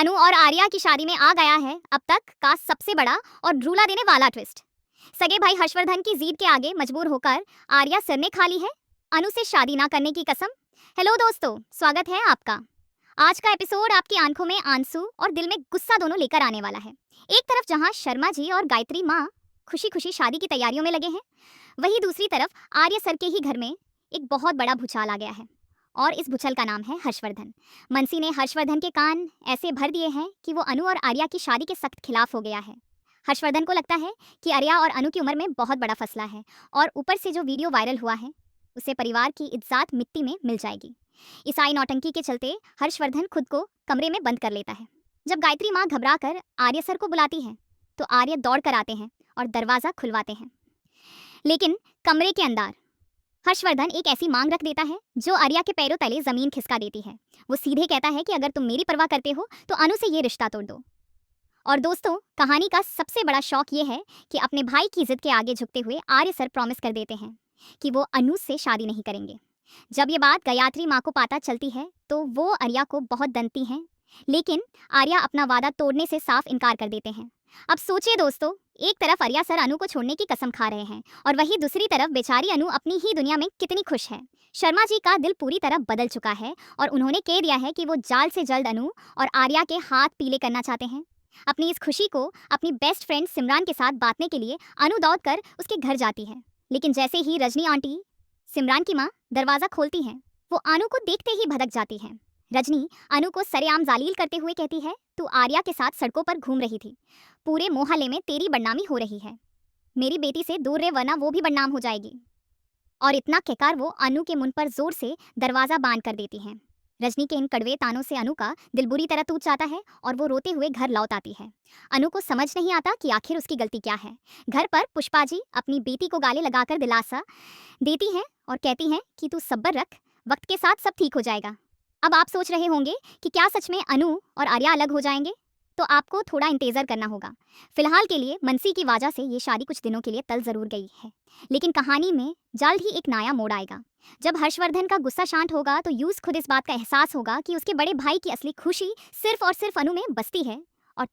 अनु और आर्या की शादी में आ गया है अब तक का सबसे बड़ा और रूला देने वाला ट्विस्ट। सगे भाई हर्षवर्धन की जीत के आगे मजबूर होकर आर्या सिर ने खा ली है अनु से शादी ना करने की कसम। हेलो दोस्तों, स्वागत है आपका। आज का एपिसोड आपकी आंखों में आंसू और दिल में गुस्सा दोनों लेकर आने वाला है। एक तरफ जहां शर्मा जी और गायत्री माँ खुशी खुशी शादी की तैयारियों में लगे हैं, वहीं दूसरी तरफ आर्य सर के ही घर में एक बहुत बड़ा भूचाल आ गया है और इस भूचाल का नाम है हर्षवर्धन। मनसी ने हर्षवर्धन के कान ऐसे भर दिए हैं कि वो अनु और आर्या की शादी के सख्त खिलाफ हो गया है। हर्षवर्धन को लगता है कि आर्या और अनु की उम्र में बहुत बड़ा फसला है और ऊपर से जो वीडियो वायरल हुआ है उसे परिवार की इज्जत मिट्टी में मिल जाएगी। ईसाई नौटंकी के चलते हर्षवर्धन खुद को कमरे में बंद कर लेता है। जब गायत्री माँ घबरा कर आर्य सर को बुलाती है तो आर्य दौड़ कर आते हैं और दरवाजा खुलवाते हैं। लेकिन कमरे के अंदर हर्षवर्धन एक ऐसी मांग रख देता है जो आर्या के पैरों तले जमीन खिसका देती है। वो सीधे कहता है कि अगर तुम मेरी परवाह करते हो तो अनु से ये रिश्ता तोड़ दो। और दोस्तों, कहानी का सबसे बड़ा शौक ये है कि अपने भाई की जिद के आगे झुकते हुए आर्य सर प्रॉमिस कर देते हैं कि वो अनु से शादी नहीं करेंगे। जब ये बात गायत्री माँ को पता चलती है तो वो आर्या को बहुत दंती हैं, लेकिन आर्या अपना वादा तोड़ने से साफ इनकार कर देते हैं। अब सोचिए दोस्तों, एक तरफ आर्या सर अनु को छोड़ने की कसम खा रहे हैं और वहीं दूसरी तरफ बेचारी अनु अपनी ही दुनिया में कितनी खुश है। शर्मा जी का दिल पूरी तरह बदल चुका है और उन्होंने कह दिया है कि वो जल्द से जल्द अनु और आर्या के हाथ पीले करना चाहते हैं। अपनी इस खुशी को अपनी बेस्ट फ्रेंड सिमरान के साथ बांटने के लिए अनु दौड़ कर उसके घर जाती है। लेकिन जैसे ही रजनी आंटी, सिमरान की माँ, दरवाजा खोलती हैं, वो अनु को देखते ही भड़क जाती है। रजनी अनु को सरेआम जालील करते हुए कहती है, तू आर्या के साथ सड़कों पर घूम रही थी, पूरे मोहल्ले में तेरी बदनामी हो रही है, मेरी बेटी से दूर रहे वरना वो भी बदनाम हो जाएगी। और इतना कहकर वो अनु के मुंह पर जोर से दरवाजा बांध कर देती हैं। रजनी के इन कड़वे तानों से अनु का दिल बुरी तरह टूट जाता है और वो रोते हुए घर लौट आती है। अनु को समझ नहीं आता कि आखिर उसकी गलती क्या है। घर पर पुष्पा जी अपनी बेटी को गाली लगाकर दिलासा देती हैं और कहती हैं कि तू सब्र रख, वक्त के साथ सब ठीक हो जाएगा। अब आप सोच रहे होंगे कि क्या सच में अनु और आर्या अलग हो जाएंगे? तो आपको थोड़ा इंतजार करना होगा। फिलहाल के लिए मनसी की वजह से ये शादी कुछ दिनों के लिए टल जरूर गई है, लेकिन कहानी में जल्द ही एक नया मोड़ आएगा। जब हर्षवर्धन का गुस्सा शांत होगा तो यूज खुद इस बात का एहसास होगा कि उसके बड़े भाई की असली खुशी सिर्फ और सिर्फ अनु में बसती है और